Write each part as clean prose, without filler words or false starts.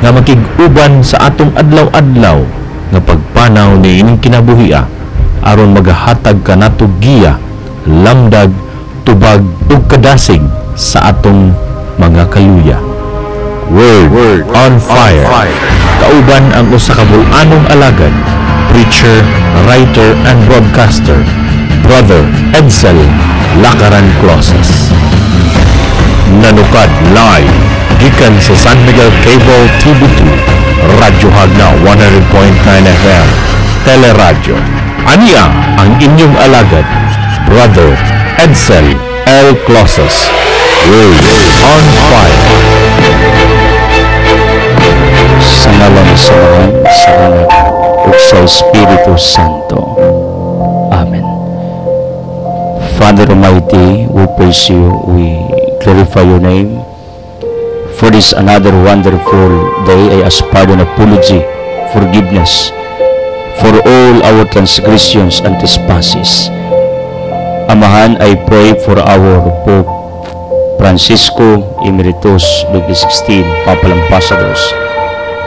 nga makig-uban sa atong adlaw-adlaw nga pagpanaw ni ining kinabuhia aron magahatag kanato giya, lamdag, tubag ug kadasig sa atong mga kaluya. Word on Fire. Kauban ang usa ka bul-anong alagad, preacher, writer and broadcaster, Brother Edsel Lacaran Closes. Nanukad live gikan sa San Miguel Cable TV2, Radyo Hagna 100.9 FM, Teleradyo. Aniya ang inyong alagad, Brother Edsel L. Closes. Word on Fire. Sa ngalan sa Ama, sa Anak, ug sa Espiritu Santo. Amen. Father Almighty, we praise you, we glorify your name. For this another wonderful day, I ask pardon, apology, forgiveness for all our transgressions and trespasses. Amahan, I pray for our Pope Francisco Emeritus 2016, Papal Ambassadors,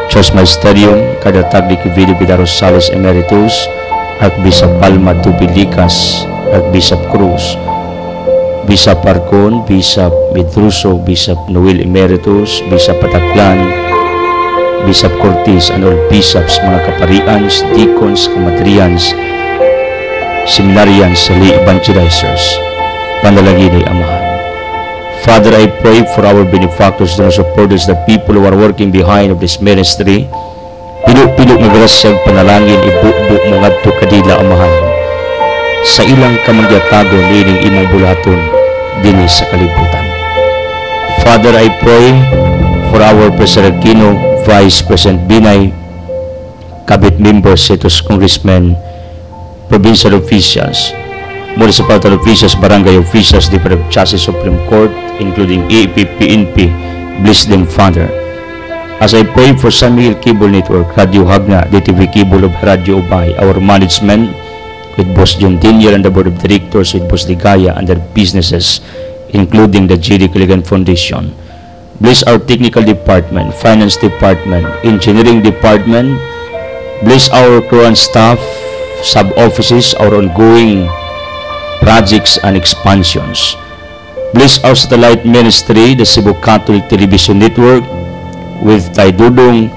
Church Magisterium, Kadatag de Quevedo Vida Rosales Emeritus, Archbishop Palma Dubilikas, Archbishop Cruz, Bishop Arcon, Bishop Medruso, Bishop Noel Emeritus, Bishop Pataclan, Bishop Cortez, and all bishops, mga kaparians, deacons, kamatrians, seminarians, lay evangelizers, panalangin ay Amahan. Father, I pray for our benefactors and supporters, the people who are working behind of this ministry. Pilo-pilo nga grasyang panalangin, ibu-bu mga to kadila Amahan. Sa ilang kamangyatago nining imong bulaton dinhi sa kalibutan. Father, I pray for our President Aquino, Vice President Binay, Cabinet members, Setos Congressmen, provincial officials, municipal officials, barangay officials, different chassis Supreme Court, including AEP, PNP, bless them, Father. As I pray for San Miguel Cable Network, Radio Hagna, DTV Cable of Radio Ubay, our management, with Boss John Tinier and the Board of Directors, with Boss Ligaya and their businesses, including the J.D. Kiligan Foundation. Bless our technical department, finance department, engineering department. Bless our crew and staff, sub-offices, our ongoing projects and expansions. Bless our satellite ministry, the Cebu Catholic Television Network, with Tay Dudong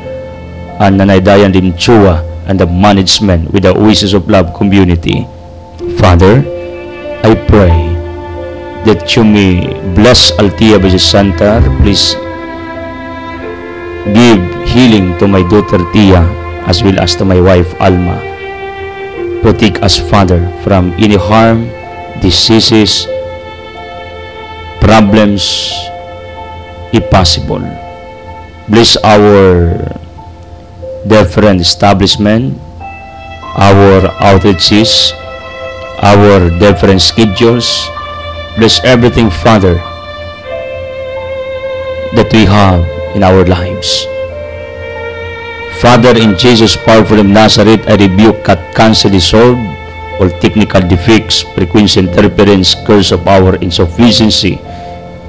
and Nanay Dayan Dimchua, and the management with the Oasis of Love community. Father, I pray that you may bless Altia Bishop Santa. Please give healing to my daughter Tia as well as to my wife Alma. Protect us, Father, from any harm, diseases, problems, if possible. Bless our different establishment, our outreaches, our different schedules. Bless everything, Father, that we have in our lives. Father, in Jesus' powerful name, Nazareth, I rebuke, cut, cancel, dissolve all technical defects, frequency interference, curse of our insufficiency,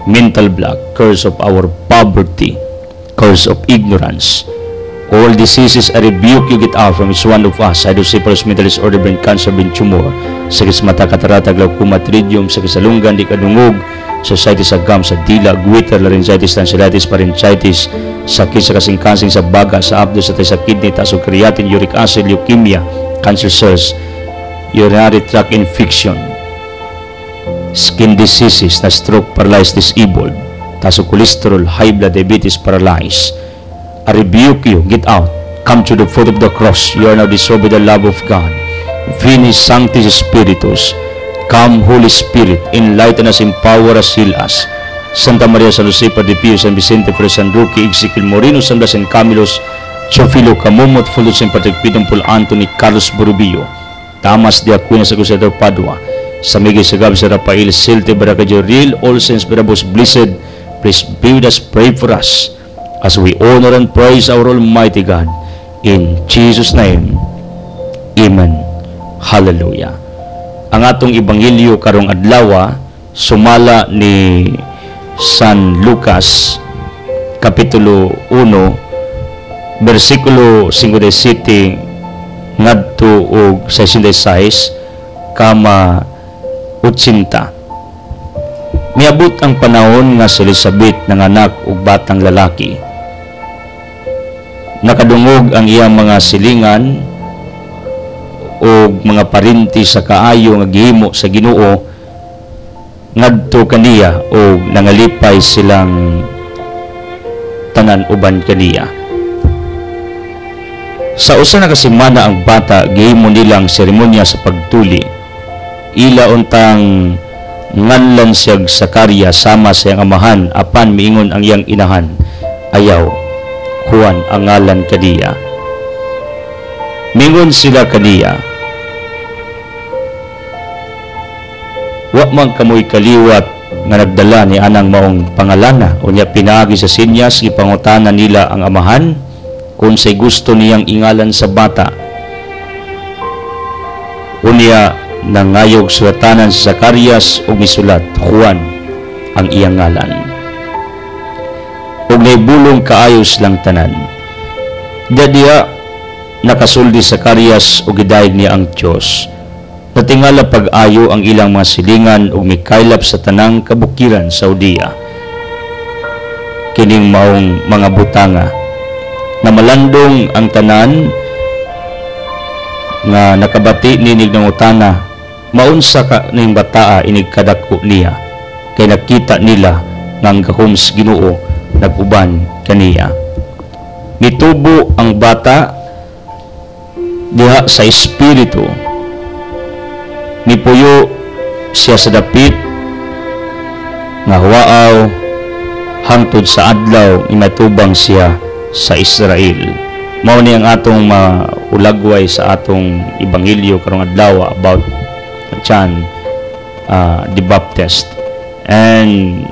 mental block, curse of our poverty, curse of ignorance. All diseases, I rebuke you, get out from each one of us. I do say for mentalist order, brain cancer, brain tumor, sakit sa mata, katarata, glaucoma, tridium, sakit sa lunggan, di kadungog, society sa gum, sa dila, goiter, laryngitis, tonsillitis, pharyngitis, sakit sa kasing-kasing, sa baga, sa abdo, sa kidney, taas o creatinine, uric acid, leukemia, cancer cells, urinary tract infection, skin diseases, na stroke, paralyzed, disabled, taas o cholesterol, high blood, diabetes, paralyzed. I rebuke you, get out, come to the foot of the cross. You are now dissolved with the love of God. Veni Sanctis Spiritus, come Holy Spirit, enlighten us, empower us, heal us. Santa Maria San Jose, Padre Pio, San Vicente, Fray San Roque, Ezequiel Moreno, San Blas, San Camilos, Chofilo Camomot, Fulod, San Patrick Pidong, Paul Anthony, Carlos Borubio, Tamas de Aquina, Sa Gusador Padua, San Miguel Sagab, Sa Rafael, Silte, Baracadjo, Real, all saints, Berabos, blessed, please be with us, pray for us, as we honor and praise our Almighty God. In Jesus' name, Amen. Hallelujah. Ang atong Ebanghelyo karong adlaw sumala ni San Lucas, Kapitulo 1, versikulo 57 ngadto og 66 kama 80. Miabot ang panahon nga si Elizabeth nanganak og batang lalaki. Nakadungog ang iyang mga silingan o mga parinti sa kaayo nga gihimo sa Ginoo ngadto kaniya o nangalipay silang tanan uban kaniya. Sa usa na kasimana ang bata gihimo nilang seremonya sa pagtuli. Ila untang nganlan siyag Sakarya sama sa iyang amahan apan miingon ang iyang inahan, ayaw Juan ang ngalan kaniya. Mingon sila kaniya, wa man kamoy kaliwat nga nagdala ni anang maong pangalana, unya pinaagi sa sinyas gipangutana nila ang amahan kung say gusto niyang ingalan sa bata. Unya nangayog sulatanan sa Zacarias ug misulat Juan ang iyang ngalan. Ug naibulong kaayos lang tanan. Dadiya nakasuldi sa Zacarias ug gidayeg niya ang Dios. Natingala pag-ayo ang ilang mga silingan ug mikaylap sa tanang kabukiran sa Judea. Kining maong mga butanga na malandong ang tanan nga nakabati ninig ng utana, maunsa ka ning bataa inig kadako niya, kay nakita nila nga ang gahom sa Ginoo naguban kaniya. Mitubo ang bata diha sa espiritu, nipuyo siya sa dapit nga huwaaw hangtod sa adlaw ni matubang siya sa Israel. Mao ni ang atong maulagway sa atong ebanghelyo karong adlaw about John the Baptist. And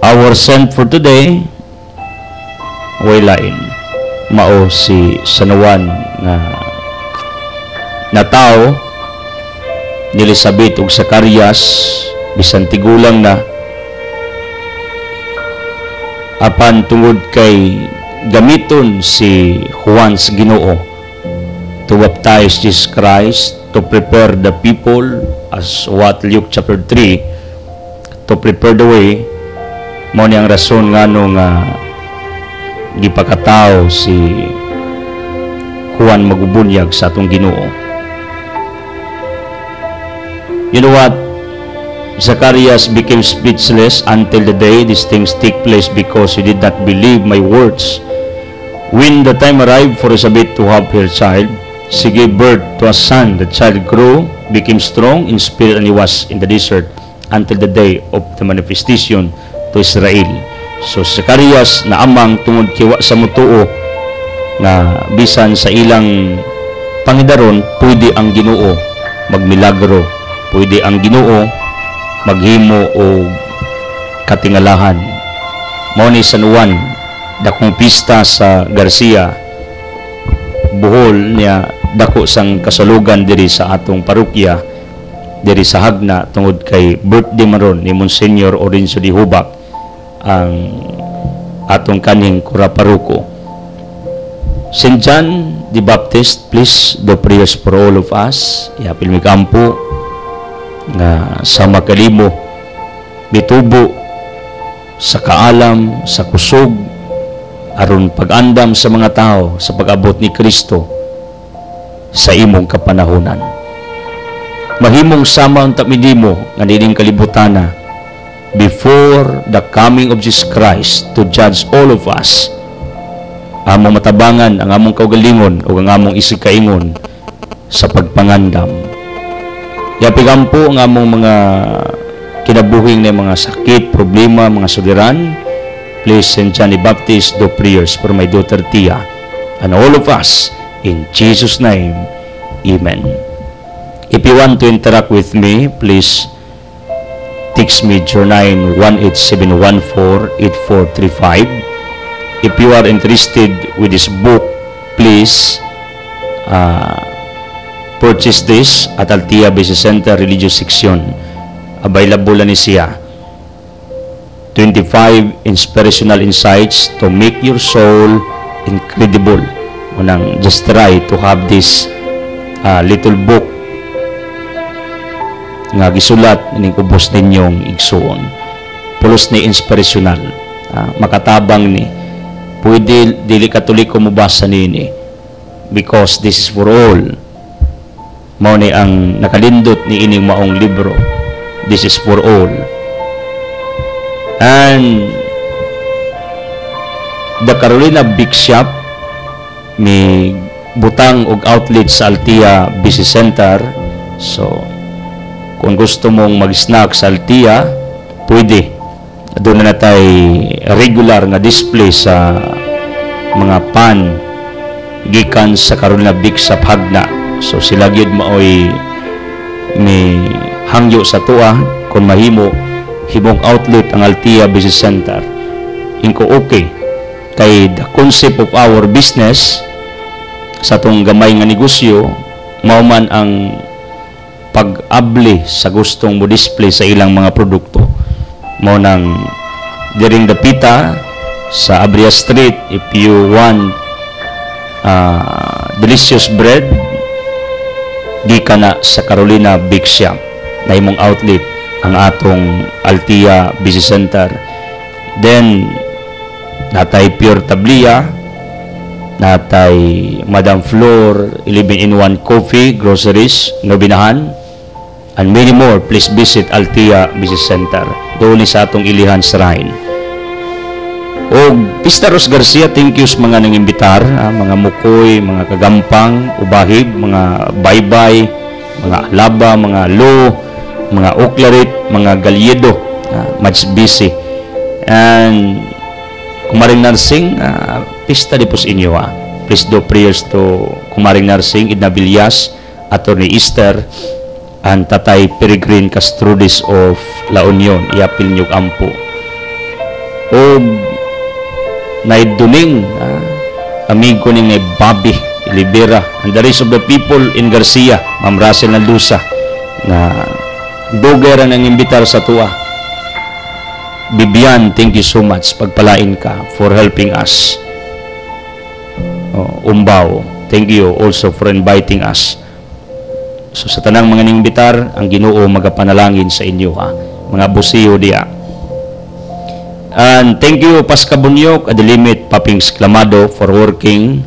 our saint for today way lain mao si San Juan na tao ni Elizabeth ug Zacarias, bisan tigulang na, apan tungod kay gamiton si Juan sa Ginoo to baptize Jesus Christ, to prepare the people, as what Luke chapter 3, to prepare the way. Mao ni ang rason ngano nga gipakatao si Juan magubunyag sa atong Ginoo. You know what? Zacarias became speechless until the day these things take place because he did not believe my words. When the time arrived for Elizabeth to have her child, she gave birth to a son. The child grew, became strong in spirit, and he was in the desert until the day of the manifestation to Israel. So Zacarias na amang tungod kiwa sa mutuo nga bisan sa ilang pangidaron pwede ang Ginoo magmilagro, pwede ang Ginoo maghimo o katingalahan. Mao ni San Juan, dakong pista sa Garcia, Bohol niya, dako sang kasalugan diri sa atong parokya diri sa Hagna tungod kay birthday maron ni Monsignor Orenzo Di Hubak, ang atong kaning kuraparuko. St. John the Baptist, please do prayers for all of us. Iapil mi kampo nga sa makalimo bitubo sa kaalam, sa kusog aron pag-andam sa mga tao sa pag-abot ni Kristo sa imong kapanahunan. Mahimong sama ang tapidimo nga dining kalibutana before the coming of Jesus Christ to judge all of us. Among matabangan ang among kaugalingon o ang among isikaingon sa pagpangandam. Yapigampo ang among mga kinabuhing na mga sakit, problema, mga suliran. Please, St. John the Baptist, do prayers for my daughter Tia and all of us. In Jesus' name, Amen. If you want to interact with me, please text me 0918-714-8435. If you are interested with this book, please purchase this at Altia Business Center Religious Section. Available na ni siya. 25 inspirational insights to make your soul incredible. Unang just try to have this little book nga gisulat ning ubos ninyong igsuon. Pulos ni inspirational. Makatabang ni. Pwede dili katoliko mo basa nini because this is for all. Mao ni ang nakalindot ni ining maong libro. This is for all. And the Carolina Big Shop may butang og outlet sa Altia Business Center. So kung gusto mong mag-snack sa Altia, pwede. Doon na natay regular nga display sa mga pan gikan sa Carolina Big Shop hagna. So sila gyud maoy may hangyo sa tuwa kung mahimo himong outlet ang Altia Business Center. Inko okay kay the concept of our business sa tong gamay nga negosyo mao man ang pag-abli sa gustong mo display sa ilang mga produkto. Mao nang during the pita sa Abria Street, if you want delicious bread, di ka na sa Carolina Big Shop na imong outlet ang atong Altia Business Center. Then natay Pure Tablia, natay Madam Flor 11-in-1 coffee, groceries, nobinahan, and many more. Please visit Altia Business Center. Doon sa atong ilihan shrine. O Pista Ros Garcia, thank you sa mga nangimbitar, mga mukoy, mga kagampang, ubahib, mga baybay, mga alaba, mga lo, mga oklarit, mga galyedo, much busy. And Kumaring Narsing, pista di po sa inyo. Please do prayers to Kumaring Narsing, Edna Villas, Attorney Easter, and Tatay Peregrine Castrudis of La Union, iapil niyog ampo. O naiduning, amigo ning Bobby Libera, and the rest of the people in Garcia, Ma'am Russell Nandusa, na dogera nang imbitar sa tuwa. Bibian, thank you so much. Pagpalain ka for helping us. Umbaw, thank you also for inviting us. So sa tanang mga nimbitar, ang Ginoo magapanalangin sa inyo, mga busiyo diya. And thank you Pasca Bunyok, Adelimit Papings Clamado for working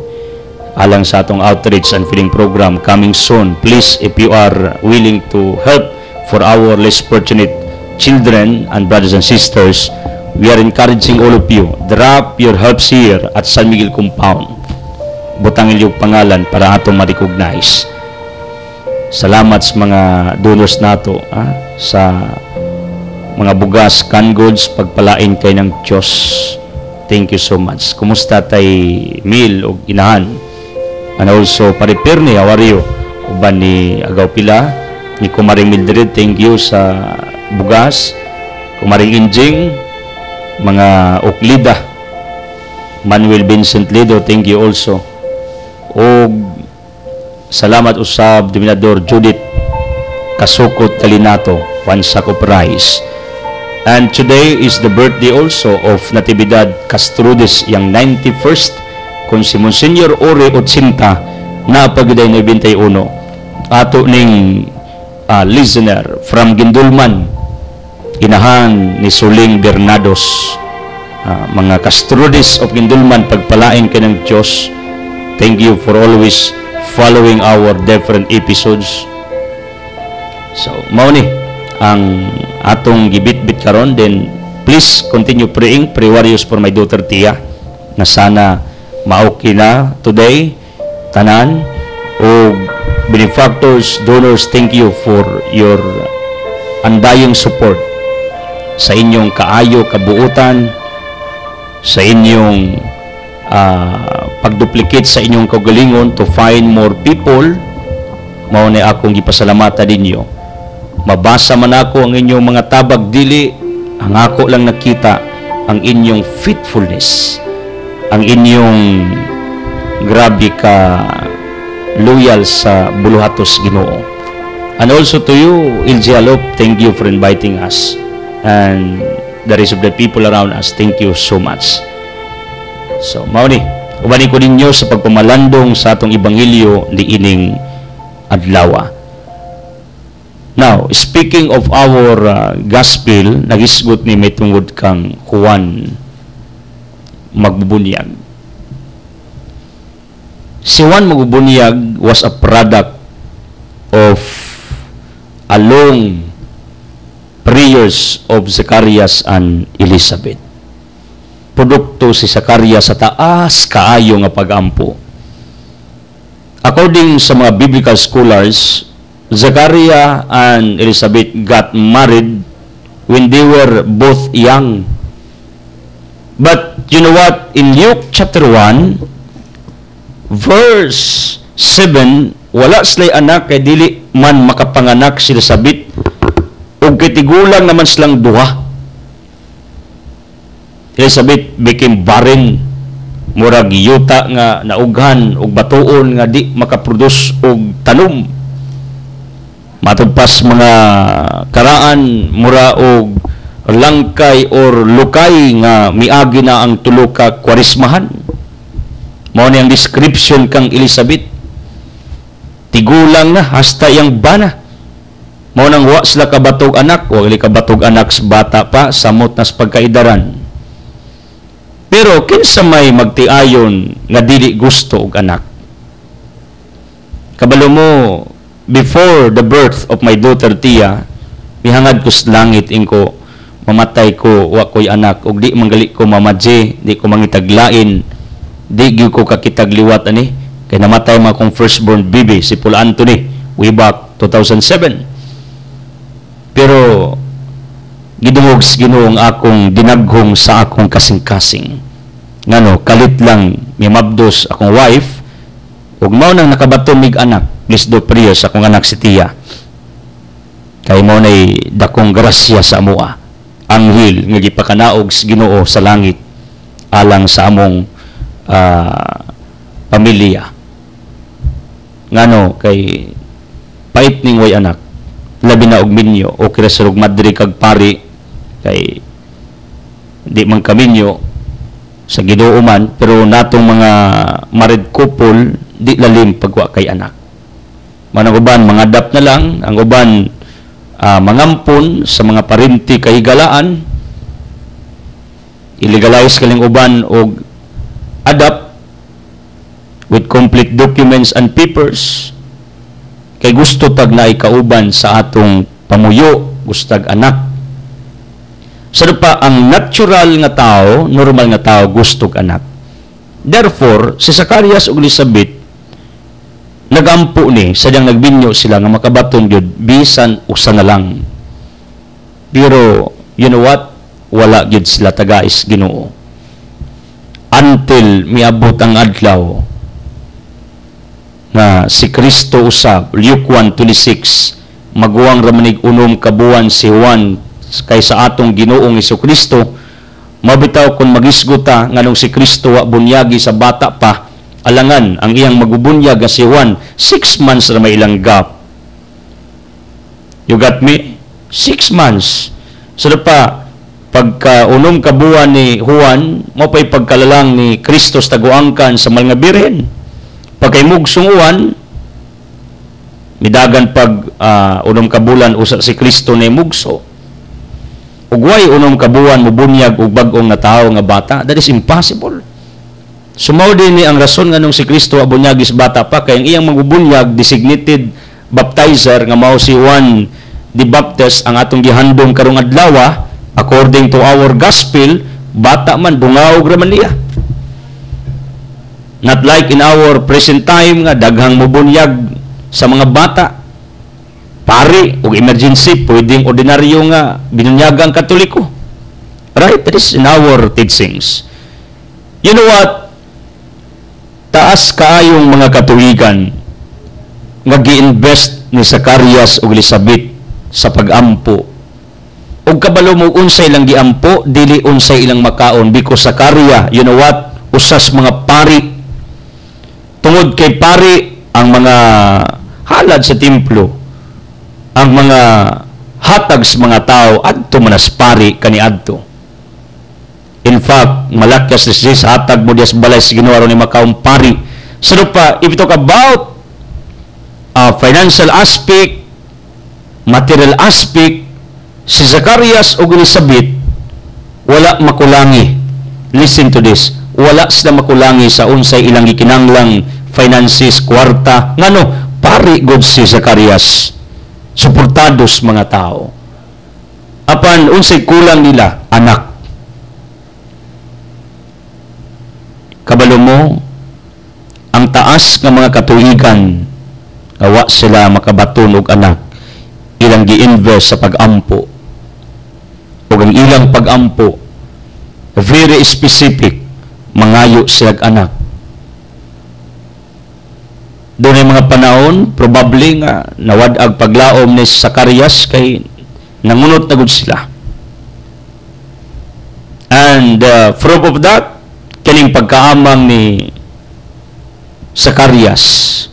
alang sa atong outreach and feeding program coming soon. Please, if you are willing to help for our less fortunate children and brothers and sisters, we are encouraging all of you, drop your helps here at San Miguel Compound. Butangin yung pangalan para atong ma-recognize. Salamat sa mga donors nato, sa mga bugas, canned goods, pagpalain kay ng Diyos. Thank you so much. Kumusta tay Mil o inahan? And also, Paripirni, how are you? Uban ni Agaw Pila, ni Kumaring Mildred, thank you sa bugas. Kumaring Injing, mga Oklida, Manuel Vincent Lido, thank you also. O salamat usab Dominador Judith Kasukot Kalinato, one sack of rice. And today is the birthday also of Natividad Castrudis, yang 91st, kung si Monsignor Ore Otsinta na pagday na 21. Ato ning listener from Gindulman, inahan ni Suling Bernados, mga Castrudis of Gindulman, pagpalain ka ng Diyos. Thank you for always following our different episodes. So, mao ni ang atong gibit-bit karon. Then please continue praying, pray warriors for my daughter Tia, na sana maoki na today tanan. O benefactors, donors, thank you for your undying support sa inyong kaayo, kabuutan, sa inyong pagduplicate sa inyong kagalingon to find more people. Mao ni akong gipasalamatan ninyo. Mabasa man ako ang inyong mga tabag, dili ang ako lang nakita ang inyong faithfulness, ang inyong grabe ka loyal sa buluhatos Ginoo. And also to you, Ilji Alop, thank you for inviting us. And the rest of the people around us. Thank you so much. So, mauni, ubanin ko ninyo sa pagpamalandong sa atong ebanghelyo ni ining adlaw. Now, speaking of our gospel, nagisgot ni mitungod kang Juan Magbubunyag. Si Juan Magbubunyag was a product of a long prayers of Zacarias and Elizabeth. Produkto si Zacarias sa taas kaayo nga pagampo. According sa mga biblical scholars, Zachariah and Elizabeth got married when they were both young. But you know what? In Luke chapter 1, verse 7, wala sila'y anak kay dili man makapanganak si Elizabeth ug kitigulang naman silang duha. Elizabeth became barren, murag yuta nga naughan og batuon nga di makaproduce og tanom. Matugpas mga karaan mura og langkay or lukay nga miagi na ang tulo ka kwarismahan. Mao ni ang description kang Elizabeth. Tigulang na hasta yang bana. Mao nang wa sila kabatog anak, wa gali kabatog anak sa bata pa samot nas pagkaidaran. Pero kinsa may magtiayon nga dili gusto og anak? Kabalo mo, before the birth of my daughter Tia, mihangad ko sa langit ingko mamatay ko wa ko'y anak ug di manggali ko mamadje, di ko mangitaglain, di gyud ko kakitagliwat ani kay namatay mga kong firstborn baby si Paul Anthony way back 2007. Pero gidungog sa Ginoo ang akong dinaghong sa akong kasing-kasing. Ngano kalit lang mimabdos akong wife ug mao nang nakabaton mig anak. Please do prayer sa akong anak si Tia. Kay mo na'y dakong grasya sa amoa. Anghel nga gipakanaog sa Ginoo sa langit alang sa among pamilya. Ngano kay pait ning way anak. Labi na og minyo o kira sa madri kag pari kay di man kaminyo sa Ginoo man pero natong mga married couple di lalim pagwa kay anak. Manang uban mangadap na lang, ang uban mangampon sa mga parinti kahigalaan, illegalize kaling uban og adapt with complete documents and papers kay gusto tag na ikauban sa atong pamuyo, gustag anak. Sa pa ang natural nga tao, normal nga tao gustog anak. Therefore, si Zacarias ug Elizabeth nagampo ni sadyang nagbinyo sila nga makabaton gyud bisan usa na lang. Pero you know what? Wala gyud sila tagais Ginoo. Until miabot ang adlaw na si Kristo usab, Luke 1:26, maguwang ramanig unom kabuan si Juan kaysa atong Ginoong Hesukristo, mabitaw kon magisguta nganong si Kristo wa bunyagi sa bata pa. Alangan, ang iyang magubunyag si Juan, 6 months na may ilang gap. You got me? 6 months. So pa, pagka unom kabuan ni Juan, mo pa'y pagkalalang ni Kristo sa taguangkan sa mga birhen. Pagkay mugsong uwan, midagan pag unom kabulan usa si Kristo na mugso. Ugway unom kabuan mubunyag og bag-ong na tao nga bata, that is impossible. Sumaw din ni ang rason nga nung si Kristo abunyagis bata pa kay ang iyang magbubunyag designated baptizer nga mao si Juan the Baptist ang atong gihandom karong adlaw according to our gospel bata man bungaog ra man niya. Not like in our present time nga daghang mubunyag sa mga bata. Pari o emergency pwedeng ordinaryo nga binunyagang Katoliko. Right? That is in our teachings. You know what? Taas kaayong mga katuigan nga gi-invest ni Zacarias ug Elizabeth sa pag-ampo. Ug kabalo mo unsay lang giampo, dili unsay ilang makaon because Zacarias, you know what? Usas mga pari. Tungod kay pari ang mga halad sa templo, ang mga hatag sa mga tao adto manas pari kaniadto. In fact, malakas sa hatag mo dias balay sa Ginoo aron ni makaong pari. So pa, if you talk about financial aspect, material aspect, si Zacarias o Elizabeth wala makulangi. Listen to this. Wala sila makulangi sa unsay ilang gikinanglang finances, kwarta. Ngano? Pari god si Zacarias. Suportados mga tao. Apan unsay kulang nila? Anak. Kabalo mo, ang taas ng mga katuigan, awa sila makabaton og anak, ilang gi-invest sa pag-ampo. O ang ilang pag-ampo, very specific, mangayo silang anak. Doon ay mga panahon, probably nga, nawadag paglaom ni Zacarias kay nangunot na gud sila. And proof of that, kining pagkaamang ni Zacarias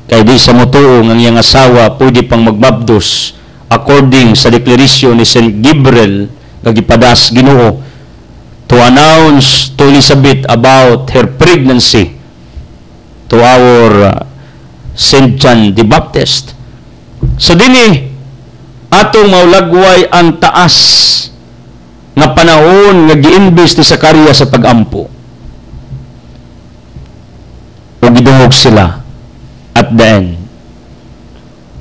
kay di sa motuo ang iyang asawa pwede pang magbabdos according sa deklarasyon ni Saint Gabriel nga gipadas Ginoo to announce to Elizabeth about her pregnancy to our Saint John the Baptist. So dinhi atong maulagway ang taas nga panahon nga gi-invest ni Zacarias sa pag-ampo. O gidungog sila at the end.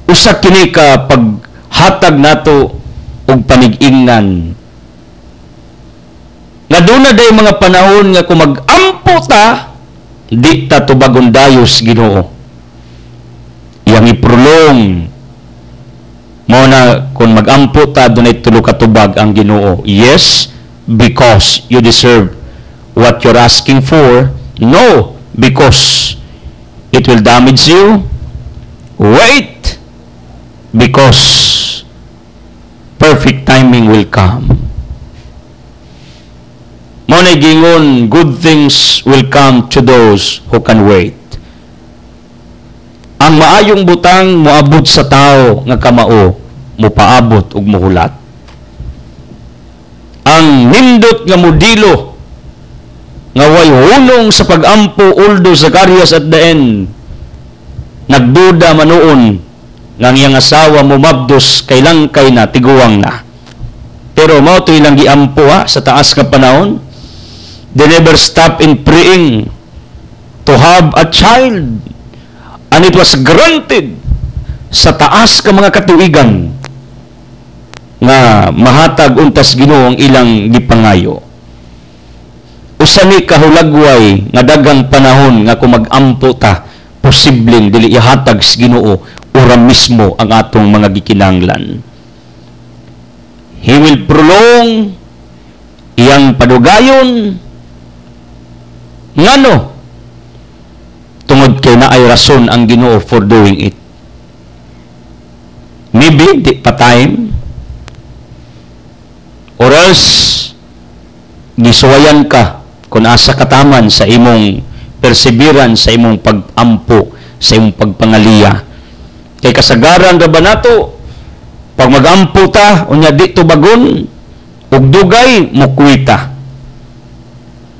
Usa kini ka paghatag nato og panig-ingnan. Nga doon na day mga panahon nga kung mag-ampo ta, di ta tubagon dayos Ginoo. Yang iprolong mo na kung mag-ampo ta, doon ay tulo katubag ang Ginoo. Yes, because you deserve what you're asking for. No, because it will damage you. Wait, because perfect timing will come. Mo na gingon, good things will come to those who can wait. Ang maayong butang moabot sa tao nga kamao, mopaabot ug mohulat. Ang nindot nga modelo nga way hunong sa pag-ampo uldo Zacarias at the end, nagduda manoon nga iyang asawa mumabdos kay langkay na tiguwang na. Pero mao to ilang giampo sa taas nga panahon. They never stop in praying to have a child, and it was granted sa taas ka mga katuigan nga mahatag untas Ginoo ang ilang gipangayo. Usa ni kahulagway nga dagang panahon nga kung mag-ampo ta, posibleng dili ihatag sa Ginoo ura mismo ang atong mga gikinanglan. He will prolong iyang padugayon ngano tungod kay naay rason ang Ginoo for doing it. Maybe di pa time, or else gisuwayan ka kung asa kataman sa imong perseverance, sa imong pag-ampo, sa imong pagpangaliya. Kay kasagaran ra ba nato pag mag-ampo ta unya di tubagon ug dugay mukwita.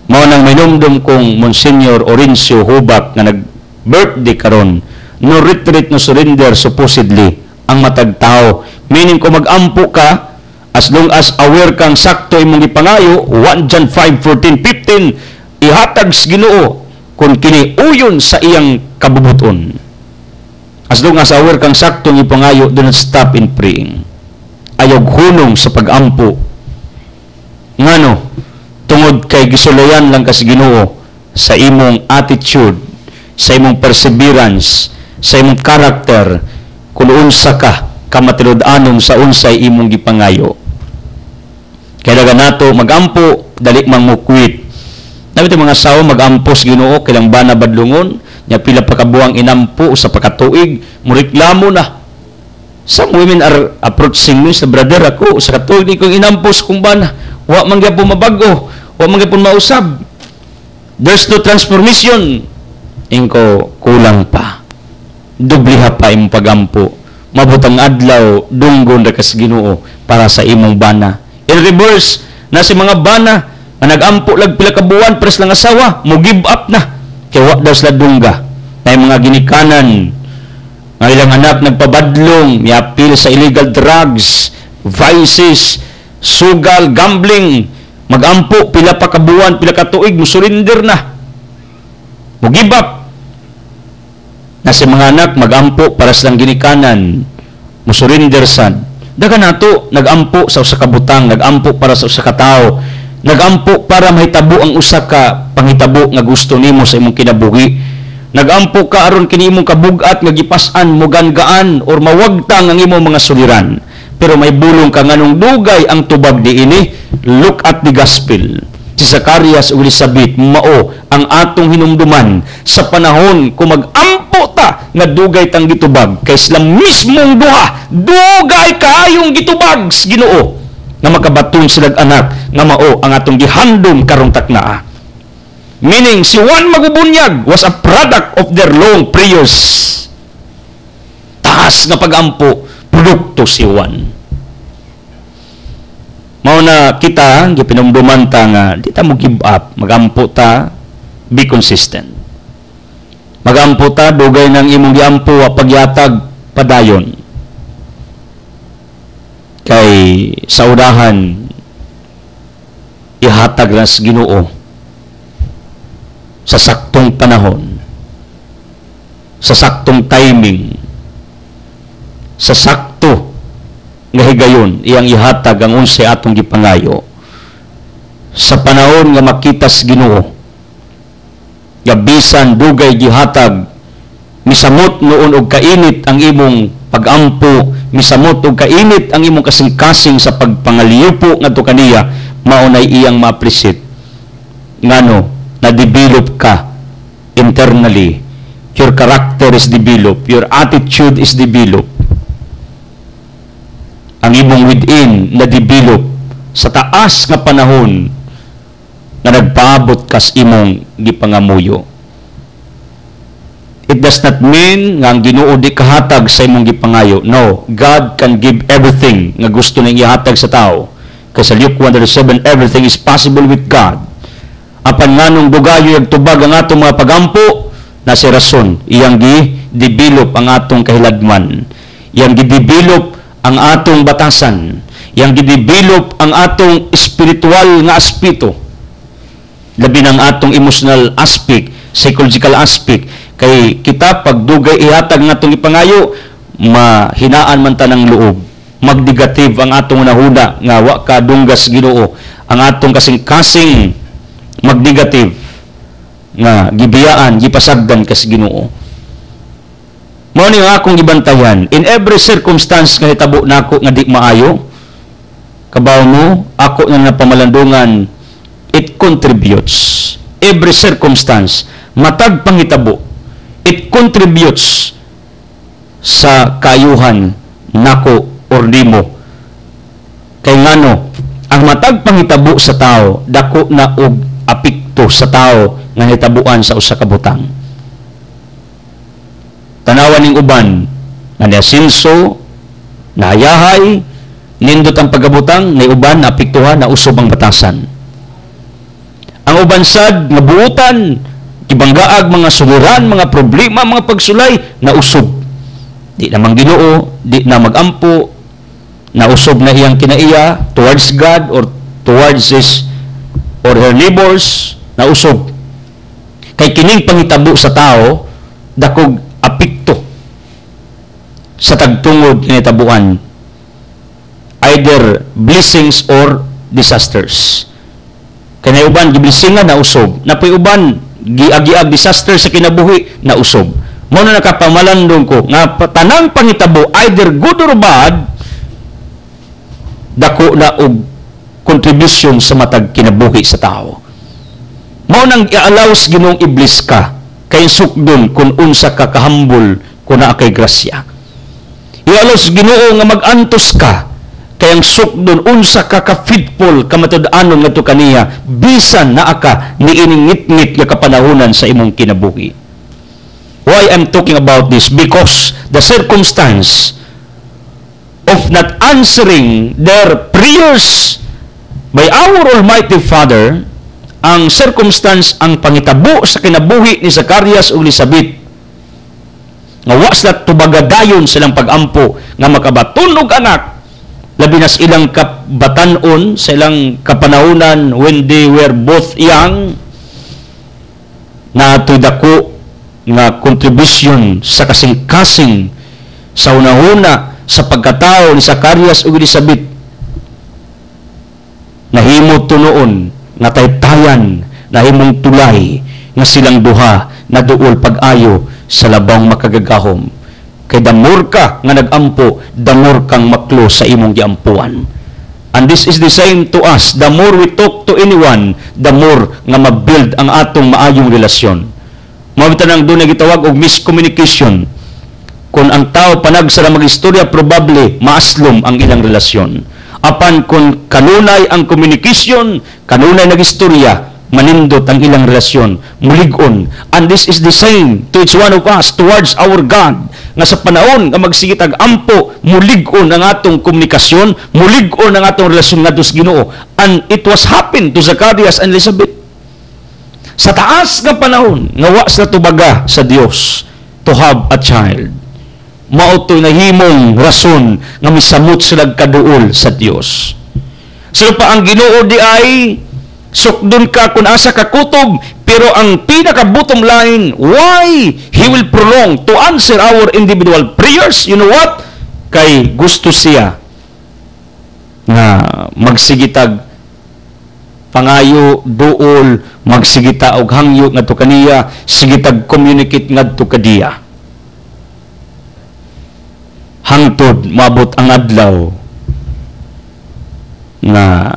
Mao nang minumdum kong Monsignor Orencio Hubak nga nag-birthday karon, no retreat, no surrender supposedly ang matag tao. Meaning kung mag-ampo ka, as long as aware kang sakto imong gipangayo, 1 John 5:14-15, ihatag sa Ginoo kung kini uyon sa iyang kabubuton. As long as aware kang sakto imong gipangayo, do not stop in praying. Ayog hunong sa pag-ampo. Ngano? Tungod kay gisulayan lang kas Ginoo sa imong attitude, sa imong perseverance, sa imong character, kung unsa ka kamatilud-anon sa unsay imong gipangayo. Kaya nato mag-ampo, dali mang mukwit. Nabi mga asawa mag-ampo sa Ginoo, kailang bana badlungon, nya pila pa kabuang inampo sa pagkatuig, mureklamo na. Some women are approaching me sa brother ako, sa katuig ni kong inampo sa kong bana, wa man gyapon mabago, wa man gyapon mausab. There's no transformation. Ingko kulang pa. Dubliha pa imong pagampo. Mabutang adlaw dunggon ra kas Ginoo para sa imong bana. In reverse, na si mga bana Ang nagampo lag pila ka buwan pres lang asawa, mo give up na. Kay wa daw sila dungga. Na mga ginikanan, nga ilang anak nagpabadlong, miapil sa illegal drugs, vices, sugal, gambling, magampo pila pa ka buwan, pila ka tuig, mo surrender na. Mo give up. Na si mga anak magampo para silang ginikanan, mo surrender sad. Daga nato nagampo sa usa ka butang, nagampo para sa usa ka tawo, nagampo para mahitabo ang usa ka panghitabo nga gusto nimo sa imong kinabuhi. Nagampo ka aron kini imong kabugat nga gipas-an mo gaan or mawagtang ang imong mga suliran. Pero may bulong ka nganong dugay ang tubag diini. Look at the gospel. Si Zacarias o Elizabeth mao ang atong hinumduman sa panahon kung magampo ta nga dugay tang gitubag kay sila mismong duha dugay kaayong gitubag sa Ginoo nga makabaton sila anak nga mao ang atong gihandom karong taknaa. Meaning si Juan Magubunyag was a product of their long prayers. Taas nga pagampo produkto si Juan. Mao na kita gipinumduman ta nga di ta mo give up, magampo ta, be consistent. Magampo ta dugay nang imong giampo pagyatag padayon. Kay sa udahan ihatag na sa Ginoo sa saktong panahon, sa saktong timing, sa sakto nga higayon iyang ihatag ang unsay atong gipangayo sa panahon nga makita sa Ginoo nga bisan dugay gihatag misamot noon og kainit ang imong pagampo, misamot og kainit ang imong kasing-kasing sa pagpangaliyupo ngadto kaniya, mao nay iyang ma-appreciate ngano na-develop ka internally, your character is developed, your attitude is developed, ang imong within na-develop sa taas nga panahon na nagpaabot kas imong gipangamuyo. It does not mean nga ang Ginoo di kahatag sa imong gipangayo. No, God can give everything nga gusto niyang ihatag sa tao. Kasi Luke 1:7, everything is possible with God. Apan nganong dugayo tubag ang atong mga pagampo, na si rason iyang gi-develop ang atong kahilagman, iyang gi-develop ang atong batasan, iyang gi-develop ang atong spiritual nga aspeto, labi ng atong emotional aspect, psychological aspect. Kay kita pagdugay ihatag ng atong ipangayo, mahinaan man ta ng loob, magnegative ang atong nahuna nga wa ka dunggas Ginoo, ang atong kasing-kasing magnegative nga gibiyaan gipasagdan kas Ginoo. Mao ni akong gibantayan in every circumstance nga hitabo nako nga di maayo, kabaw mo ako nga napamalandungan, it contributes. Every circumstance matag panghitabo, it contributes sa kaayuhan nako or nimo. Kay ngano ang matag panghitabo sa tao dako na og apekto sa tao nga hitabuan sa usa ka butang. Tanawan ning uban nga nasinso, nayahay, nindot ang pagabutang, na uban na apektuhan na usob ang batasan. Ang uban sad nga buutan, ibanggaag mga suliran, mga problema, mga pagsulay, na usob. Di na Ginoo, di na magampo, na usob na iyang kinaiya towards God or towards his or her neighbors, na usob. Kay kining panghitabo sa tao, dakog apekto sa tagtungod kinitabuan, either blessings or disasters. Kaya uban giblisingan na usob, napoy uban giagi-ag disaster sa kinabuhi na usob. Mao na nakapamalandong ko nga tanang panghitabo either good or bad, dako na og contribution sa matag kinabuhi sa tao. Mao nang i-allow sa Ginoong iblis ka kay sukdon kun unsa ka kahambol kun naa kay grasya. I-allow sa Ginoo nga mag-antos ka kay ang sukdon unsa ka ka-faithful kamatud-anon ngadto kaniya bisan naa ka niining ngit-ngit nga kapanahunan sa imong kinabuhi. Why I'm talking about this? Because the circumstance of not answering their prayers By our Almighty Father, ang circumstance, ang pangitabo sa kinabuhi ni Zacarias ug Elizabeth, nga wa sila tubagadayon silang pagampo nga makabaton og anak, labi na sa ilang kabatanon, sa ilang kapanahunan when they were both young, na dako nga contribution sa kasing-kasing sa una-una sa pagkatao ni Zacarias ug Elizabeth. Nahimo tunoon nga taytayan, nahimong tulay nga silang duha na duol pag-ayo sa labang makagagahom. Kay damor ka nga nagampo, damor kang maklo sa imong giampuan. And this is the same to us. The more we talk to anyone, the more nga mabuild ang atong maayong relasyon. Mawita nang doon na gitawag og miscommunication. Kung ang tao panag sa mag-istorya, probably maaslom ang ilang relasyon. Apan kung kanunay ang communication, kanunay nag-istorya, manindot ang ilang relasyon, mulig-on. And this is the same to each one of us towards our God. Nga sa panahon nga magsigitag ampo, mulig-on ang atong komunikasyon, mulig-on ang atong relasyon nga dos Ginoo. And it was happened to Zacarias and Elizabeth. Sa taas nga panahon, nga wa sa tubaga sa Dios to have a child. Mao to'y nahimong rason nga misamot sila kaduol sa Dios. So pa ang Ginoo di ay sukdon ka kung asa ka kutob, pero ang pinaka-bottom line, why He will prolong to answer our individual prayers? You know what? Kay gusto siya na magsigitag pangayo, duol, magsigita og hangyo ngadto kaniya, sigitag communicate ngadto kadiya. Hangtod maabot ang adlaw na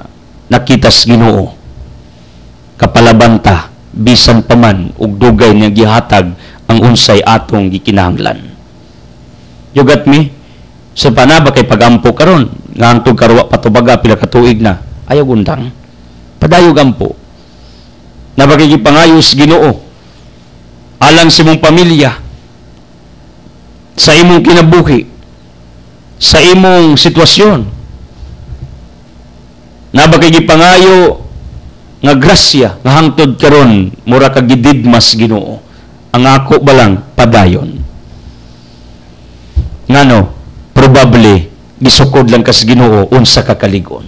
nakitas Ginoo kapalabanta bisan paman og dugay nga gihatag ang unsay atong gikinahanglan. You got me? Sa panaba kay pagampo karon nga hangtod karwa patubaga pila ka tuig na, ayaw gundang padayog ampo. Nabagay gipangayos Ginoo alang sa imong pamilya, sa imong kinabuhi, sa imong sitwasyon. Nabagay gipangayo nga grasya nga hangtod karon mura ka gididmas Ginoo. Ang ako balang padayon. Ngano, probably gisukod lang kas Ginoo unsa ka kaligon.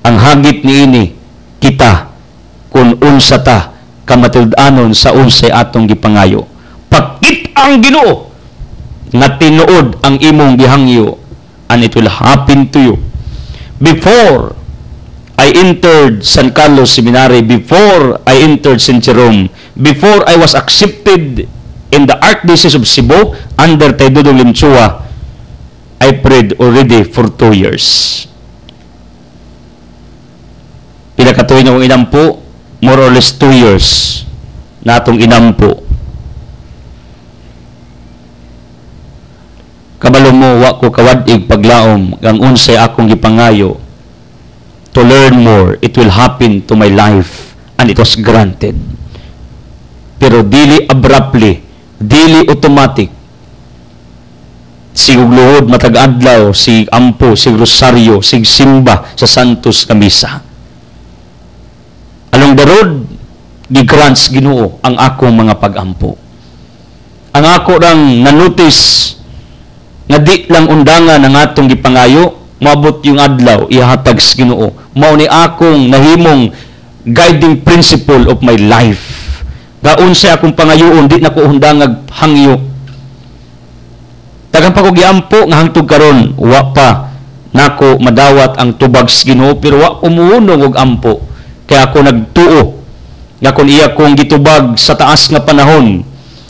Ang hagit niini kita kung unsa ta kamatud-anon sa unsay atong gipangayo. Pakit ang Ginoo nga tinuod ang imong gihangyo, and it will happen to you. Before I entered San Carlos Seminary, before I entered St. Jerome, before I was accepted in the Archdiocese of Cebu under Tay Dudong Limchua, I prayed already for 2 years. Pila ka tuig akong inampo, more or less 2 years na atong inampo. Kabalo mo, wa ko kawadig paglaom ang unsay akong gipangayo. To learn more, it will happen to my life, and it was granted. Pero dili abruptly, dili automatic. Sig luhod matag adlaw, sig ampo, sig rosaryo, sig simba sa Santos nga misa. Along the road, gigrants Ginoo ang akong mga pagampo. Ang ako rang nanotice nga di lang undangan ang atong gipangayo, maabot yung adlaw, ihatag sa Ginoo. Mao ni akong nahimong guiding principle of my life. Gaon sa akong pangayoon, di na ko undangag hangyo. Tagang pa ko giampo nga hangtod karon, wa pa nako madawat ang tubag sa Ginoo, pero wa umuunong og ampo. Kaya ako nagtuo nga kung iya kong gitubag sa taas nga panahon,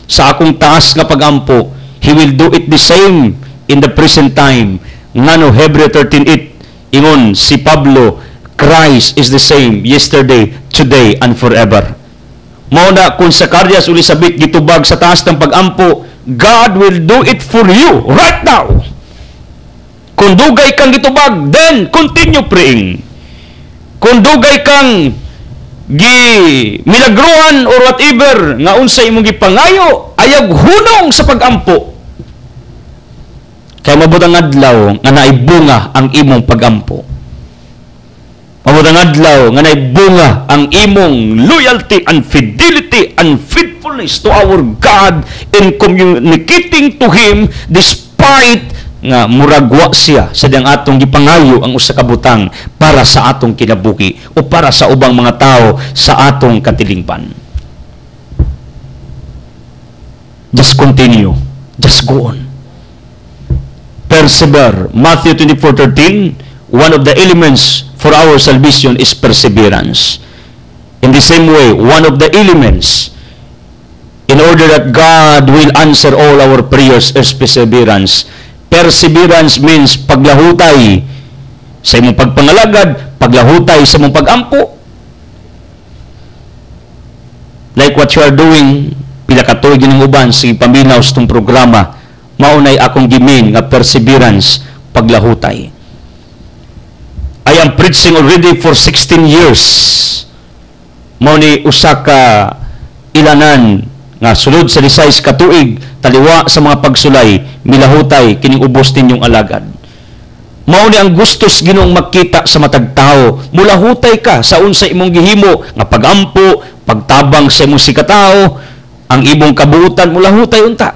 sa akong taas nga pagampo, He will do it the same in the present time. Ngano Hebreo 13:8 ingon si Pablo, Christ is the same yesterday, today, and forever. Mao na kung Zacarias ug Elizabeth gitubag sa taas ng pagampo, God will do it for you right now. Kung dugay kang gitubag, then continue praying. Kung dugay kang milagruhan or whatever nga unsay imong gipangayo, ayag hunong sa pagampo. Kaya mabot ang adlaw nga naibunga ang imong pagampo. Amutang adlaw nga naibunga ang imong loyalty and fidelity and faithfulness to our God in communicating to Him despite nga muragwa siya sa diyang atong gipangayo ang usa ka butang para sa atong kinabuhi o para sa ubang mga tao sa atong katilingban. Just continue. Just go on. Persevere. Matthew 24:13, one of the elements for our salvation is perseverance. In the same way, one of the elements in order that God will answer all our prayers is perseverance. Perseverance means paglahutay sa imong pagpangalagad, paglahutay sa imong pagampo. Like what you are doing, pila ka tuig ng uban sa paminaw sa itong programa, maunay akong gimin nga perseverance, paglahutay. I am preaching already for 16 years. Mao ni usa ka ilanan nga sulod sa 16 ka tuig taliwa sa mga pagsulay milahutay kining ubos ninyong alagad. Mao ni ang gustos Ginoong makita sa matag tao. Mulahutay ka sa unsay imong gihimo nga pagampo, pagtabang sa imong sikatawo, ang imong kabuutan mulahutay unta.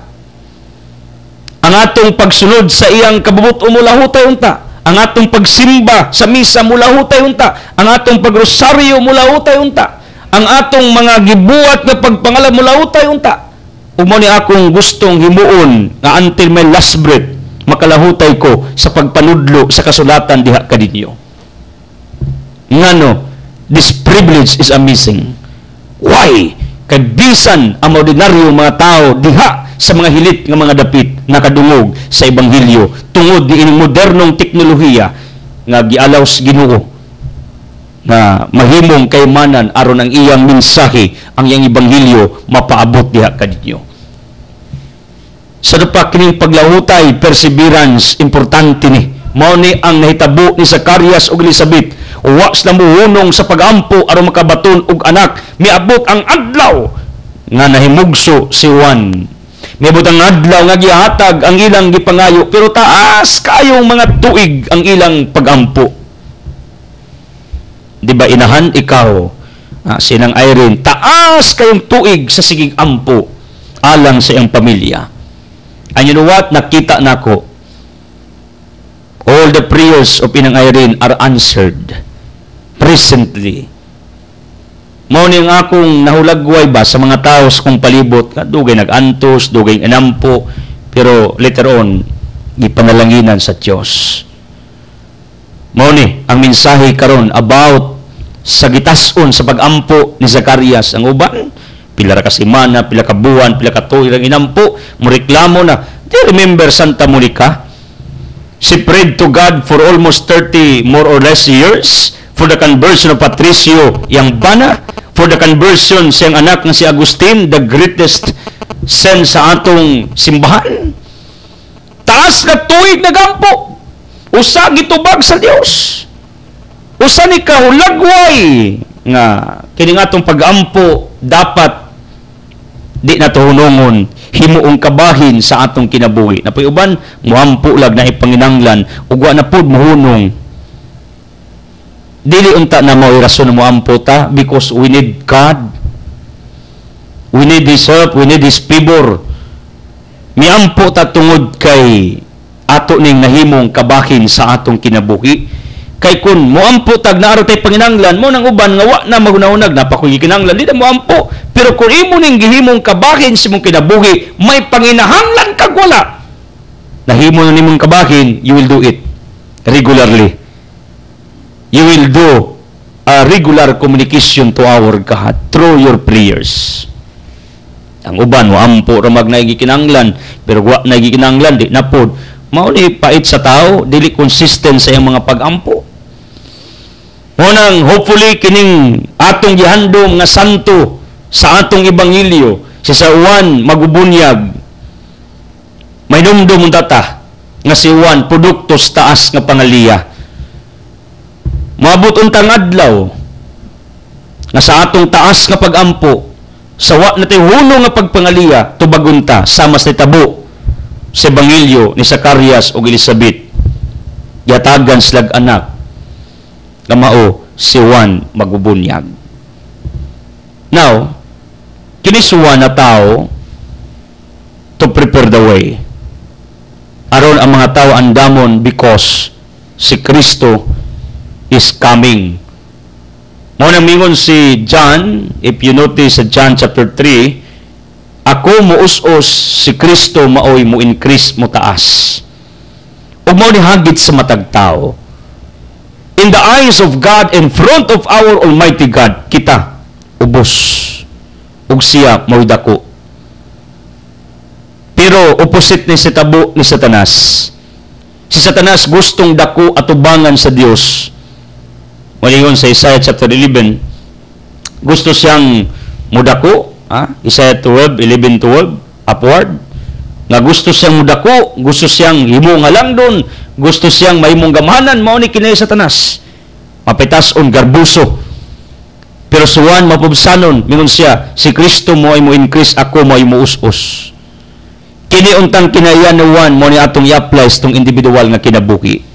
Ang atong pagsunod sa iyang kabubuto mulahutay unta. Ang atong pagsimba sa misa mulahutay unta. Ang atong pagrosaryo mulahutay unta. Ang atong mga gibuhat nga pagpangalan mulahutay unta. Umo ni akong gustong himuon nga until my last breath makalahutay ko sa pagpanudlo sa kasulatan diha kadinyo. Ngano, this privilege is amazing. Why? Kay bisan ang ordinaryo mga tao diha sa mga hilit nga mga dapit nakadungog sa ebanghelyo tungod ni ining modernong teknolohiya nga gialaw sa Ginoo na mahimong kaymanan aron ang iyang mensahe, ang iyang ebanghelyo mapaabot diha kadinyo. Sa pa kining paglahutay, perseverance, importante ni. Mao ni ang nahitabo ni Zacarias ug Elizabeth. Wa sila muhunong sa pagampo aron makabaton og anak. Miabot ang adlaw nga nahimugso si Juan. Miabot ang adlaw nga gihatag ang ilang gipangayo, pero taas kayong mga tuig ang ilang pagampo. Di ba inahan ikaw, sinang Irene, taas kayong tuig sa sigig ampo alang sa iyang pamilya. And you know what? Nakita nako. All the prayers of Inang Irene are answered presently. Mao ni ang akong nahulagway ba sa mga tao sa kong palibot, dugay nag-antos, dugay inampo, pero later on, ipanalanginan sa Diyos. Mao ni ang mensahe karon about sa gitason sa pag-ampo ni Zacarias. Ang uban, pila ra ka semana, pila ka buwan, pila ka tuig ang inampo, moreklamo na. Do you remember Santa Monica? She prayed to God for almost 30 more or less years for the conversion of Patricio Yangbana, for the conversion sa iyang anak nga si Agustin, the greatest saint sa atong simbahan. Taas na tuig nagampo. Usa gitubag sa Dios. Usa ni kahulagway nga kining atong pag-ampo dapat di natuhunongon himuong kabahin sa atong kinabuhi. Napoy uban muampo lag na ipanginanglan ug wa na pud mohunong. Dili unta na mao rason mo ampo ta because we need God. We need His help, we need His favor. Miampo ta tungod kay ato ning nahimong kabahin sa atong kinabuhi. Kay kun moampo tag naaro tay panginanglan mo nang uban nga wa na magunahunag napakuy kinanglan di na moampo. Pero kung imo ning gihimong kabahin sa imong kinabuhi, may panginahanglan kag wala. Nahimo na nimong kabahin, you will do it regularly. You will do a regular communication to our God through your prayers. Ang uban mo ampo ra mag nagikinanglan, pero wa nagikinanglan di napod. Mao ni pait sa tao, dili consistent sa iyang mga pag-ampo. Munang hopefully kining atong gihandom nga santo sa atong ebanghelyo si Juan magubunyag. May dumdum tata nga si Juan produkto sa taas nga pangaliya. Maabot untang adlaw nga sa atong taas nga pag-ampo sa wa natay huno nga pagpangaliya tubagunta sama sa tabo sa ebanghelyo ni Zacarias ug Elizabeth. Yatagan silag anak nga mao si Juan magbubunyag. Now, kini si Juan na tao to prepare the way. Aron ang mga tao andamon because si Kristo is coming. Mao nang mingon si John, if you notice sa John chapter 3, ako muus-us, si Kristo maoy mo increase mo taas. Ug mao ni hagit sa matag tao. In the eyes of God, in front of our Almighty God, kita ubos ug siya maoy dako. Pero opposite ni sa tabo ni Satanas. Si Satanas gustong dako atubangan sa Dios. Malingon sa Isaiah chapter 11, gusto siyang mudako, Isaiah 11:12 upward, nga gusto siyang mudako, gusto siyang himo nga langdon, gusto siyang mahimong gamahanan, mao ni kinay Satanas. Mapitason garbuso. Pero suwan mapubsanon, mingon siya, si Kristo mo ay mo increase, ako mo ay mo us-us. Kini untang kinayan ni Juan mo ni atong i-apply sa itong individual nga kinabuhi.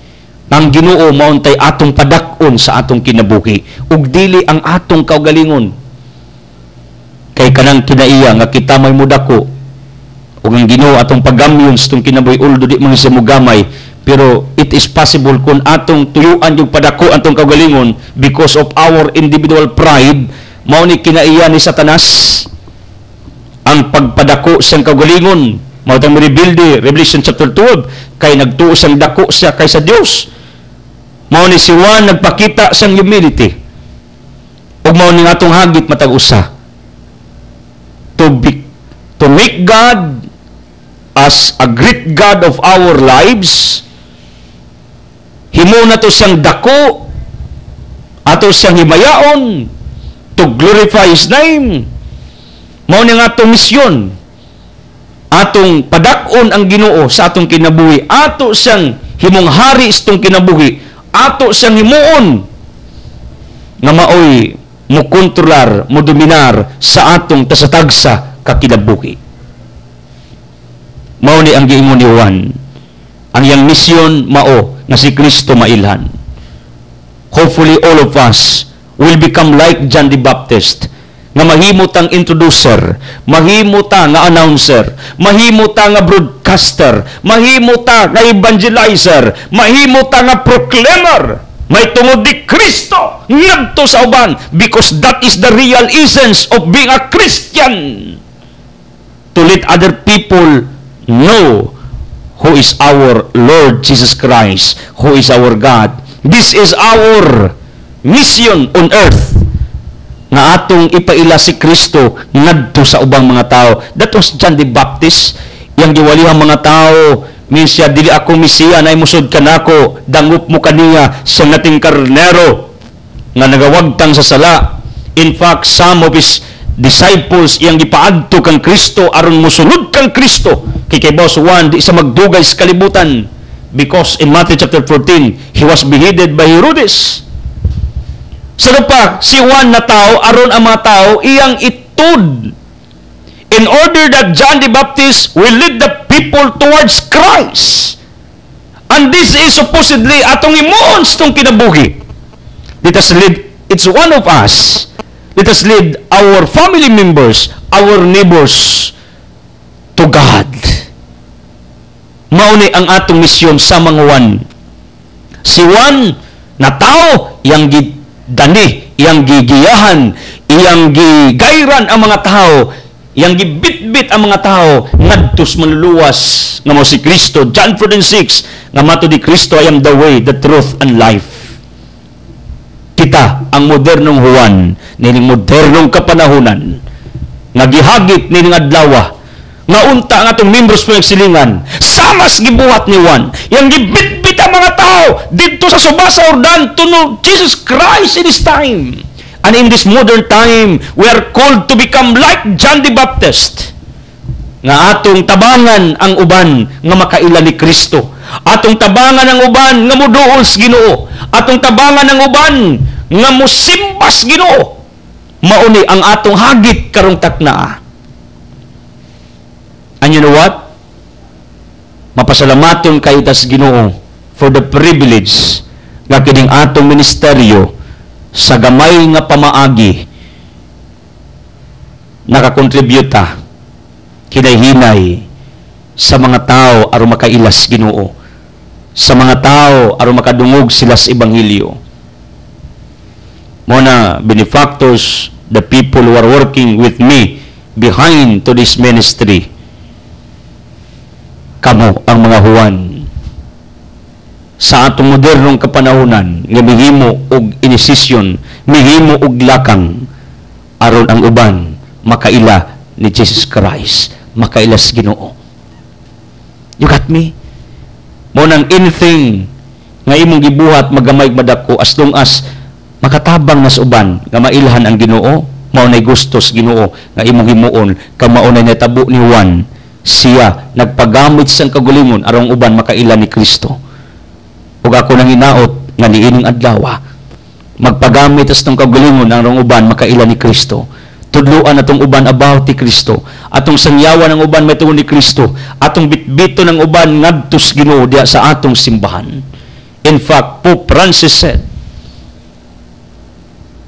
Ang Ginoo mauntay atong padak-on sa atong kinabuhi ug dili ang atong kaugalingon. Kay kanang kinaiya nga kita may mudako ug ang Ginoo atong pagamyon sa itong kinabuhi, uldo di man siya mugamay, pero it is possible kung atong tuyuan yung padako atong kaugalingon because of our individual pride, mao ni kinaiya ni Satanas ang pagpadako siyang kaugalingon. Mao tang rebuild Revelation chapter 12 kay nagtuo siyang dako siya kaysa Dios. Mao ni si Juan nagpakita siyang humility. Ug mao ni atong hagit matag usa. To make God as a great God of our lives. Himo na to siyang dako, ato siyang himayaon to glorify His name. Mao ni nga atong misyon. Atong padak-on ang Ginoo sa atong kinabuhi, ato siyang himong hari sa atong kinabuhi, ato siyang himuon nga maoy mo kontrolar, mo dominar sa atong tasatagsa ka kinabuhi. Mao ni ang giingon ni Juan, ang iyang misyon mao nga si Kristo mailhan. Hopefully all of us will become like John the Baptist, nga mahimot ang introducer, mahimot nga announcer, mahimot nga broadcaster, mahimot nga evangelizer, mahimot nga proclaimer. May tungod di Kristo ngadto sa uban, because that is the real essence of being a Christian. To let other people know who is our Lord Jesus Christ, who is our God. This is our mission on earth, nga atong ipaila si Kristo ngadto sa ubang mga tao. That was John the Baptist. Yang giwalihang mga tao, misya, dili ako Mesiya, na imusod ka nako, dangup mo kaniya sa nating karnero nga nagawagtang sa sala. In fact, some of His disciples yang gipaadto kang Kristo aron mosunod kang Kristo. Kay Boss Juan, di sa magdugay sa kalibutan, because in Matthew chapter 14, he was beheaded by Herodes. Sa pa, si Juan na tao, aron ang mga tao, iyang itud. In order that John the Baptist will lead the people towards Christ. And this is supposedly atong imuon sa itong kinabuhi. Let us lead, it's one of us. Let us lead our family members, our neighbors, to God. Mauni ang atong misyon sa mga Juan. Si Juan na tao, iyang dani, iyang gigiyahan, iyang gigayran ang mga tao, iyang gibitbit ang mga tao, ngadtos maluluwas nga mo si Kristo. John 14:6, nga mato di Kristo, I am the way, the truth, and life. Kita ang modernong Juan, nining modernong kapanahunan, nga gihagit nining adlaw, nga unta nga itong members po nagsilingan, samas gibuhat ni Juan, yang gibitbit ang mga tao dito sa Subasa Ordan to know Jesus Christ in His time. And in this modern time, we are called to become like John the Baptist, nga atong tabangan ang uban nga makaila ni Kristo, atong tabangan ang uban nga muduol sa Ginoo, atong tabangan ang uban nga musimbas Ginoo. Mauni ang atong hagit karong takna. And you know what? Mapasalamaton kayo tas Ginoo for the privilege nga kining atong ministeryo sa gamay nga pamaagi nakakontributa hinay-hinay sa mga tao aron makailas Ginoo, sa mga tao aron makadungog sila sa ebanghelyo. Muna benefactors, the people who are working with me behind to this ministry, kamo ang mga huwan sa atong modernong kapanahunan nga mihimo og inisisyon, mihimo og lakang aron ang uban makaila ni Jesus Christ, makailas Ginoo. You got me? Mo nang anything nga imong gibuhat magamay madako as long as makatabang nas uban nga mailhan ang Ginoo, mao nay gustos Ginoo nga imong himuon kag mao nay natabo ni Juan, siya nagpagamit sang kagulingon aron uban makaila ni Kristo. Ug ako nang hinaot nga niining adlaw magpagamit as tong kagulingon aron uban makaila ni Kristo. Tudluan atong uban about ti Kristo, atong sangyawan ng uban may tungod ni Kristo, atong bitbito ng uban ngadtos Ginoo diha sa atong simbahan. In fact, Pope Francis said,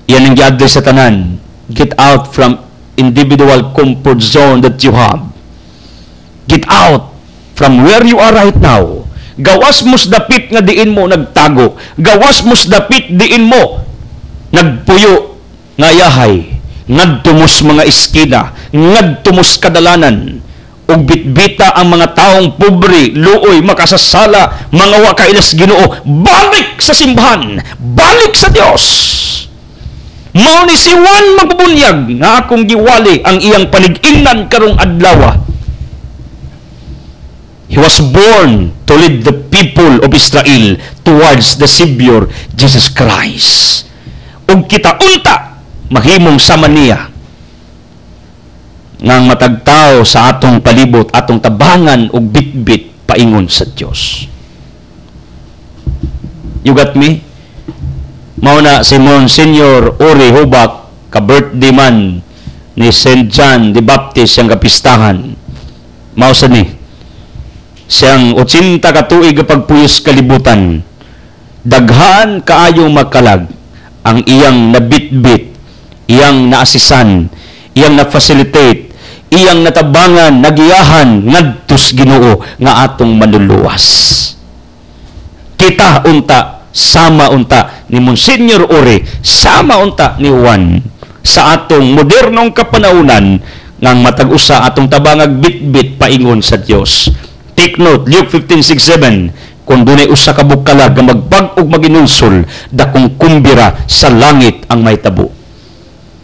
yan ang gi-address sa tanan, get out from individual comfort zone that you have. Get out from where you are right now. Gawas mo's dapit nga diin mo nagtago. Gawas mo's dapit diin mo nagpuyo nga yahay. Ngadtumos mga iskina, ngadtumos kadalanan, ug bitbita ang mga taong pobre, luoy, makasasala, mga wa kailas Ginoo, balik sa simbahan, balik sa Dios. Mao ni si Juan magbubunyag nga akong giwali ang iyang panig-ingnan karong adlaw. He was born to lead the people of Israel towards the Savior Jesus Christ. Ug kita unta mahimong sama niya ngang matagtaw sa atong palibot, atong tabangan ug bitbit paingon sa Dios. You got me? Mao na si Monsignor Ori Hubak, ka-birthday man ni St. John the Baptist siyang kapistahan. Mao sa ni siyang 80 ka tuig pagpuyos kalibutan. Daghan kaayo makalag ang iyang nabitbit, iyang naasisan, iyang na-facilitate, iyang natabangan, nagiyahan, ngadtos Ginoo nga atong manluluwas. Kita unta, sama unta ni Monsignor Ore, sama unta ni Juan sa atong modernong kapanahunan nga matag-usa atong tabangag bitbit paingon sa Dios. Take note, Luke 15:6-7, kung dunay usa ka bukalag nga magbag-og maginulsol, dakong kumbira sa langit ang may tabo.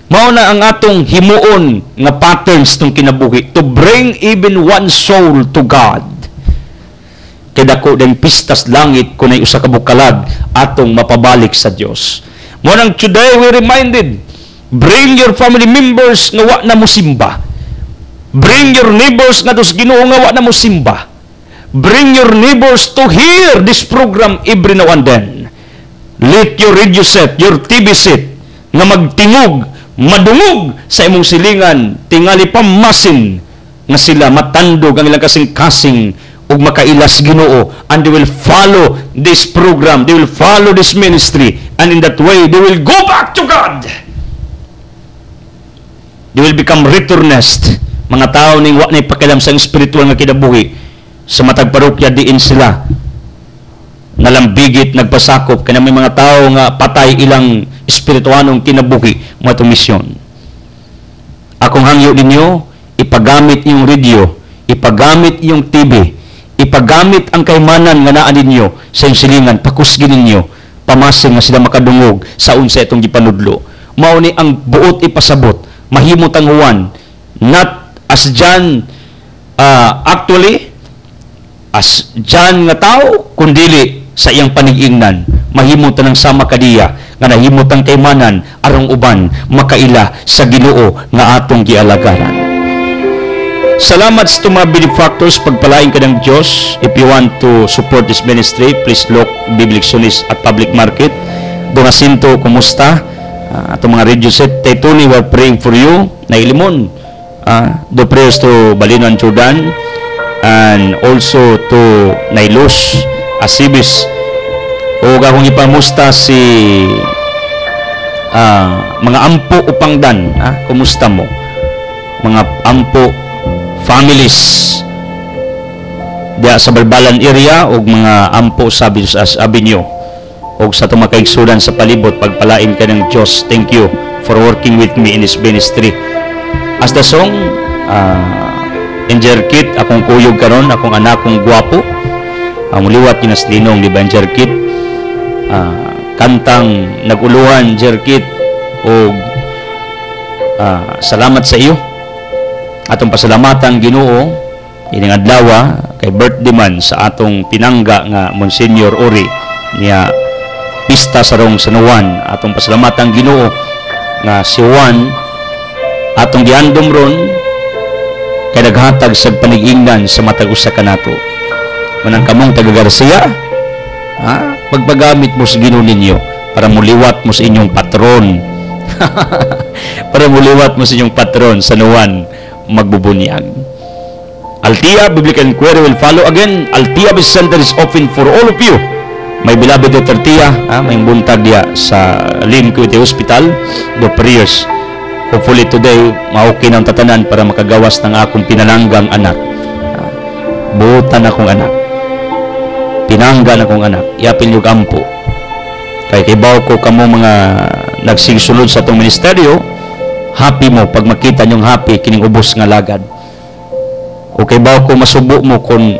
Mao na ang atong himuon nga patterns tong kinabuhi to bring even one soul to God. Kaya dako din pistas langit kung ay usa ka bukalag atong mapabalik sa Dios. Mao nang today we reminded, bring your family members nga wa na mo simba. Bring your neighbors nga dos Ginoo nga wa na mo simba. Bring your neighbors to hear this program every now and then. Let your radio set, your TV set nga magtingog, madungog sa imong silingan, tingali pamasin nga sila matandog ang ilang kasing-kasing ug makailas Ginoo, and they will follow this program, they will follow this ministry, and in that way they will go back to God. They will become returnest, mga tao ning wa na ipakialam sa spiritual nga kinabuhi. Sa matag parokya diin sila nalambigit, nagpasakop kaya may mga tao nga patay ilang espirituanong kinabuhi mo itong misyon. Akong hangyo ninyo, ipagamit iyong radio, ipagamit iyong TV, ipagamit ang kaymanan nga naa ninyo sa iyong silingan, pakusgin ninyo, pamasin nga sila makadungog sa unsa itong gipanudlo. Mao ni ang buot ipasabot, mahimot ang Juan, not as John actually, as John nga tao, kundili sa iyang panig-ingnan, mahimot ng sama kadiya nga nahimot ang kaymanan arong uban makaila sa Ginoo nga atong gialagaran. Salamat sa mga benefactors, pagpalain ka ng Diyos. If you want to support this ministry, please look Biblictionist at Public Market. Donasinto, kumusta? Atong mga radio set, Tony, we're praying for you. Nailimon. Do prayers to Balinon Jordan and also to Nailos Asibis. O akong ipamusta si mga ampo upangdan, kumusta mo? Mga ampo families diya sa Balbalan area o mga ampo sabi sa Avenue o sa tumakaigsudan sa palibot, pagpalain ka ng Diyos. Thank you for working with me in this ministry. As the song, Engineer Kit, akong kuyog karon, akong anak kong gwapo, muliwat kinaslinong, di ba, Engineer Kit? Kantang naguluhan, Engineer Kit, o salamat sa iyo. Atong pasalamatan, Ginoo, ining adlaw kay birthday man sa atong pinangga nga Monsignor Ori niya pista sa rong San Juan. Atong pasalamatan, Ginoo, nga si Juan atong giandom ron kay naghatag sa panigingnan sa matag usa kanato. Manang kamong taga Garcia, pagpagamit mo sa Ginoo ninyo para muliwat mo sa inyong patron. Para muliwat mo sa inyong patron sa Juan magbubunyag. Altia Biblical Inquiry will follow again. Altia Business Center is open for all of you. My beloved daughter Tia, may buntag diya sa Lim Community Hospital, the prayers. Hopefully today, ma-okay ng tatanan para makagawas ng akong pinalanggang anak. Buutan akong anak. Pinanggan akong anak. Iapil yung ampo. Kaya kibaw ko kamo mga nagsigsulod sa itong ministeryo, happy mo pag makita nyong happy kining ubos nga lagad. O kibaw ko masubo mo kung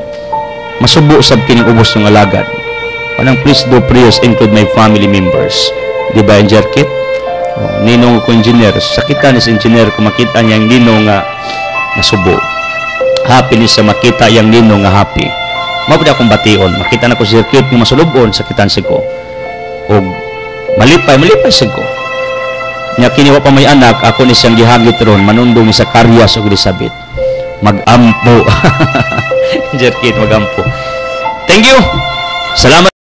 masubo sab kining ubos nga lagad. Panang please do prayers include my family members. Di ba, Engineer Kit? Ninong ko engineer, sakitan ni sa engineer kung makita niya ang ninong nga nasubo. Happy ni sa makita yang ninong nga happy. Mapod akong bation, makita na ko si Kit nga masulubon, sakitan si ko. O malipay sig ko. Nya kiniwa pa may anak, ako ni siyang gihagit ron, manundong ni sa Karyas o Elizabeth. Mag-ampo. Engineer Kit, mag-ampo. Thank you. Salamat.